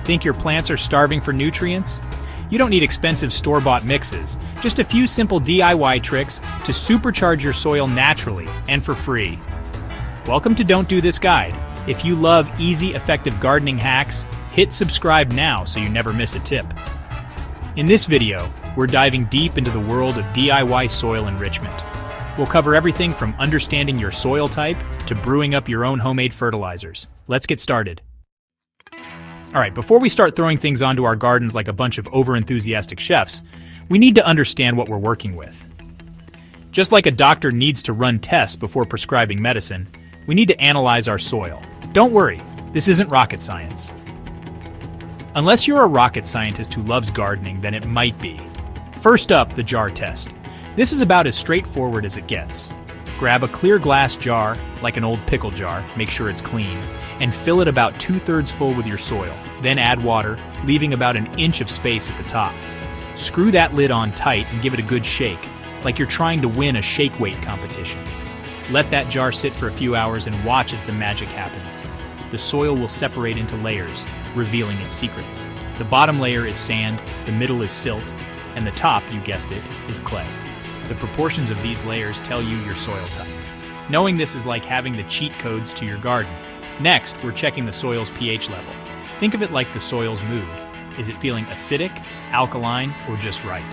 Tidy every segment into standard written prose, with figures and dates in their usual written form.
Think your plants are starving for nutrients? You don't need expensive store-bought mixes, just a few simple DIY tricks to supercharge your soil naturally and for free. Welcome to Don't Do This Guide. If you love easy, effective gardening hacks, hit subscribe now so you never miss a tip. In this video, we're diving deep into the world of DIY soil enrichment. We'll cover everything from understanding your soil type to brewing up your own homemade fertilizers. Let's get started. Alright, before we start throwing things onto our gardens like a bunch of over-enthusiastic chefs, we need to understand what we're working with. Just like a doctor needs to run tests before prescribing medicine, we need to analyze our soil. Don't worry, this isn't rocket science. Unless you're a rocket scientist who loves gardening, then it might be. First up, the jar test. This is about as straightforward as it gets. Grab a clear glass jar, like an old pickle jar, make sure it's clean, and fill it about 2/3 full with your soil. Then add water, leaving about an inch of space at the top. Screw that lid on tight and give it a good shake, like you're trying to win a shake weight competition. Let that jar sit for a few hours and watch as the magic happens. The soil will separate into layers, revealing its secrets. The bottom layer is sand, the middle is silt, and the top, you guessed it, is clay. The proportions of these layers tell you your soil type. Knowing this is like having the cheat codes to your garden. Next, we're checking the soil's pH level. Think of it like the soil's mood. Is it feeling acidic, alkaline, or just right?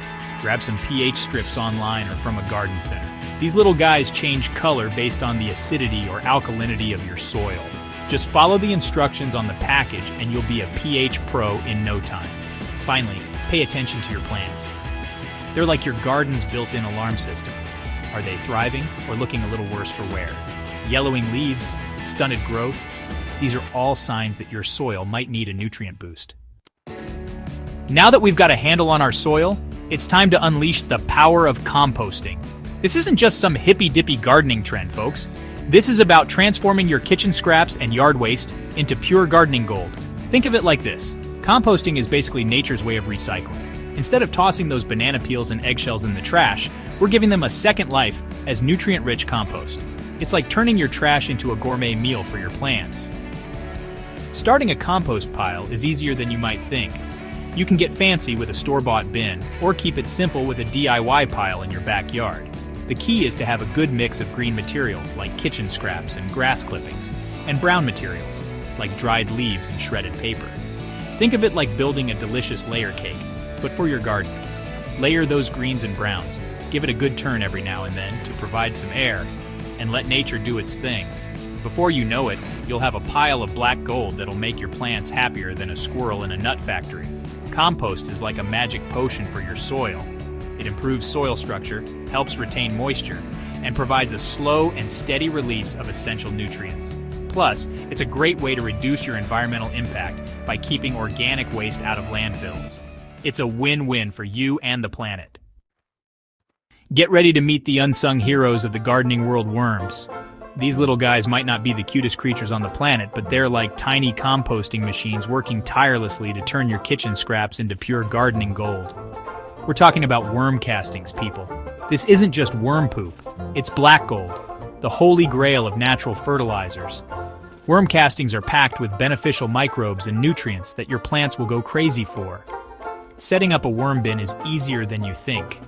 Grab some pH strips online or from a garden center. These little guys change color based on the acidity or alkalinity of your soil. Just follow the instructions on the package and you'll be a pH pro in no time. Finally, pay attention to your plants. They're like your garden's built-in alarm system. Are they thriving or looking a little worse for wear? Yellowing leaves, stunted growth, these are all signs that your soil might need a nutrient boost. Now that we've got a handle on our soil, it's time to unleash the power of composting. This isn't just some hippy-dippy gardening trend, folks. This is about transforming your kitchen scraps and yard waste into pure gardening gold. Think of it like this. Composting is basically nature's way of recycling. Instead of tossing those banana peels and eggshells in the trash, we're giving them a second life as nutrient-rich compost. It's like turning your trash into a gourmet meal for your plants. Starting a compost pile is easier than you might think. You can get fancy with a store-bought bin, or keep it simple with a DIY pile in your backyard. The key is to have a good mix of green materials like kitchen scraps and grass clippings, and brown materials like dried leaves and shredded paper. Think of it like building a delicious layer cake, but for your garden. Layer those greens and browns, give it a good turn every now and then to provide some air, and let nature do its thing. Before you know it, you'll have a pile of black gold that'll make your plants happier than a squirrel in a nut factory. Compost is like a magic potion for your soil. It improves soil structure, helps retain moisture, and provides a slow and steady release of essential nutrients. Plus, it's a great way to reduce your environmental impact by keeping organic waste out of landfills. It's a win-win for you and the planet. Get ready to meet the unsung heroes of the gardening world, worms. These little guys might not be the cutest creatures on the planet, but they're like tiny composting machines working tirelessly to turn your kitchen scraps into pure gardening gold. We're talking about worm castings, people. This isn't just worm poop, it's black gold, the holy grail of natural fertilizers. Worm castings are packed with beneficial microbes and nutrients that your plants will go crazy for. Setting up a worm bin is easier than you think.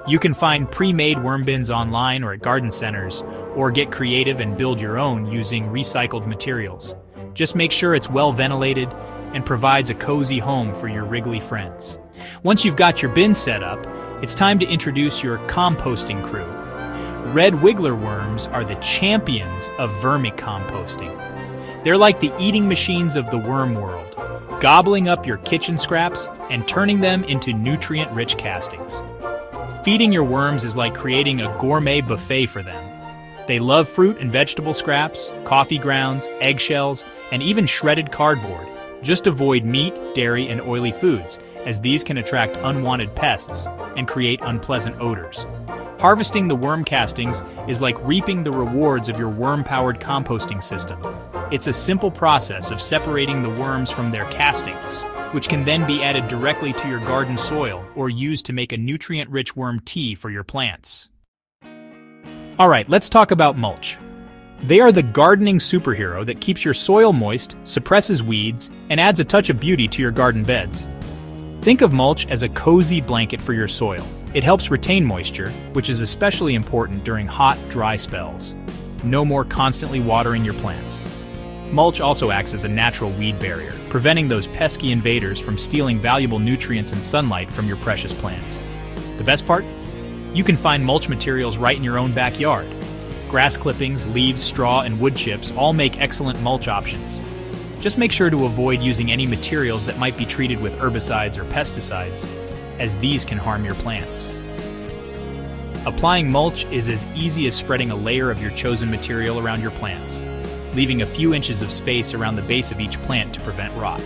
You can find pre-made worm bins online or at garden centers, or get creative and build your own using recycled materials. Just make sure it's well ventilated and provides a cozy home for your wriggly friends. Once you've got your bin set up, it's time to introduce your composting crew. Red wiggler worms are the champions of vermicomposting. They're like the eating machines of the worm world, gobbling up your kitchen scraps and turning them into nutrient-rich castings. Feeding your worms is like creating a gourmet buffet for them. They love fruit and vegetable scraps, coffee grounds, eggshells, and even shredded cardboard. Just avoid meat, dairy, and oily foods, as these can attract unwanted pests and create unpleasant odors. Harvesting the worm castings is like reaping the rewards of your worm-powered composting system. It's a simple process of separating the worms from their castings, which can then be added directly to your garden soil or used to make a nutrient-rich worm tea for your plants. Alright, let's talk about mulch. They are the gardening superhero that keeps your soil moist, suppresses weeds, and adds a touch of beauty to your garden beds. Think of mulch as a cozy blanket for your soil. It helps retain moisture, which is especially important during hot, dry spells. No more constantly watering your plants. Mulch also acts as a natural weed barrier, preventing those pesky invaders from stealing valuable nutrients and sunlight from your precious plants. The best part? You can find mulch materials right in your own backyard. Grass clippings, leaves, straw, and wood chips all make excellent mulch options. Just make sure to avoid using any materials that might be treated with herbicides or pesticides, as these can harm your plants. Applying mulch is as easy as spreading a layer of your chosen material around your plants, leaving a few inches of space around the base of each plant to prevent rot.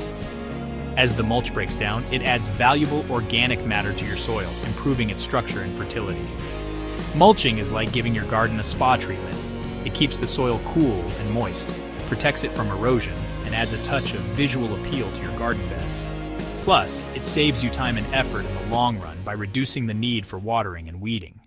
As the mulch breaks down, it adds valuable organic matter to your soil, improving its structure and fertility. Mulching is like giving your garden a spa treatment. It keeps the soil cool and moist, protects it from erosion, and adds a touch of visual appeal to your garden beds. Plus, it saves you time and effort in the long run by reducing the need for watering and weeding.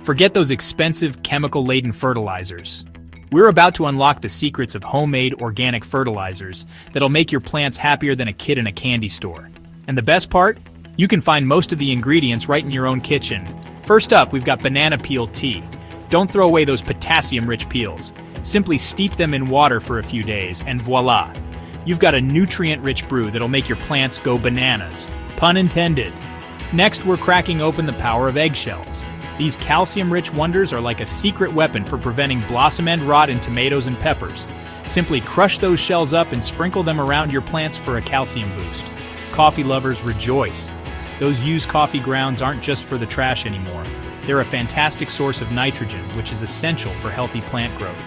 Forget those expensive, chemical-laden fertilizers. We're about to unlock the secrets of homemade organic fertilizers that'll make your plants happier than a kid in a candy store. And the best part? You can find most of the ingredients right in your own kitchen. First up, we've got banana peel tea. Don't throw away those potassium-rich peels. Simply steep them in water for a few days, and voila! You've got a nutrient-rich brew that'll make your plants go bananas. Pun intended. Next, we're cracking open the power of eggshells. These calcium-rich wonders are like a secret weapon for preventing blossom end rot in tomatoes and peppers. Simply crush those shells up and sprinkle them around your plants for a calcium boost. Coffee lovers rejoice. Those used coffee grounds aren't just for the trash anymore. They're a fantastic source of nitrogen, which is essential for healthy plant growth.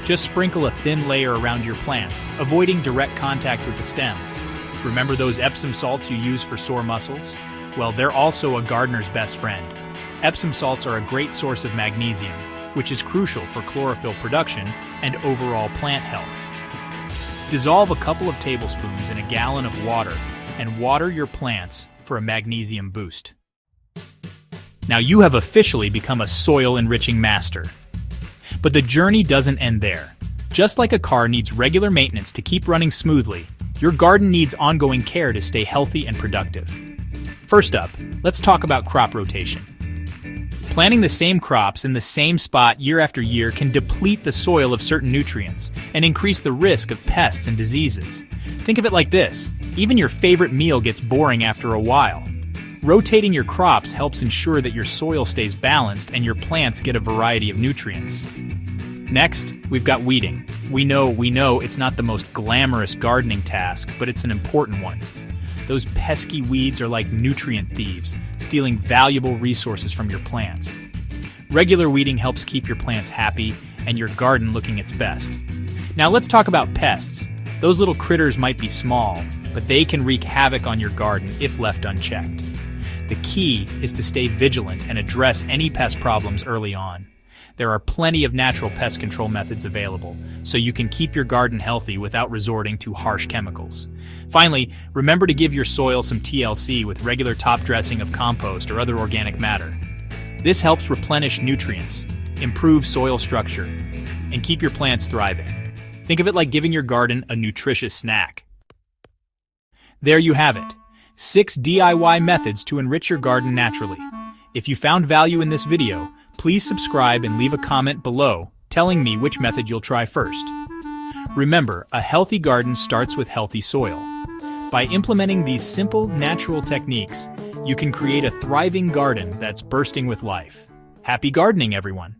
Just sprinkle a thin layer around your plants, avoiding direct contact with the stems. Remember those Epsom salts you use for sore muscles? Well, they're also a gardener's best friend. Epsom salts are a great source of magnesium, which is crucial for chlorophyll production and overall plant health. Dissolve a couple of tablespoons in a gallon of water and water your plants for a magnesium boost. Now you have officially become a soil-enriching master. But the journey doesn't end there. Just like a car needs regular maintenance to keep running smoothly, your garden needs ongoing care to stay healthy and productive. First up, let's talk about crop rotation. Planting the same crops in the same spot year after year can deplete the soil of certain nutrients and increase the risk of pests and diseases. Think of it like this: even your favorite meal gets boring after a while. Rotating your crops helps ensure that your soil stays balanced and your plants get a variety of nutrients. Next, we've got weeding. We know it's not the most glamorous gardening task, but it's an important one. Those pesky weeds are like nutrient thieves, stealing valuable resources from your plants. Regular weeding helps keep your plants happy and your garden looking its best. Now let's talk about pests. Those little critters might be small, but they can wreak havoc on your garden if left unchecked. The key is to stay vigilant and address any pest problems early on. There are plenty of natural pest control methods available, so you can keep your garden healthy without resorting to harsh chemicals. Finally, remember to give your soil some TLC with regular top dressing of compost or other organic matter. This helps replenish nutrients, improve soil structure, and keep your plants thriving. Think of it like giving your garden a nutritious snack. There you have it. 6 DIY methods to enrich your garden naturally. If you found value in this video, please subscribe and leave a comment below telling me which method you'll try first. Remember, a healthy garden starts with healthy soil. By implementing these simple, natural techniques, you can create a thriving garden that's bursting with life. Happy gardening, everyone!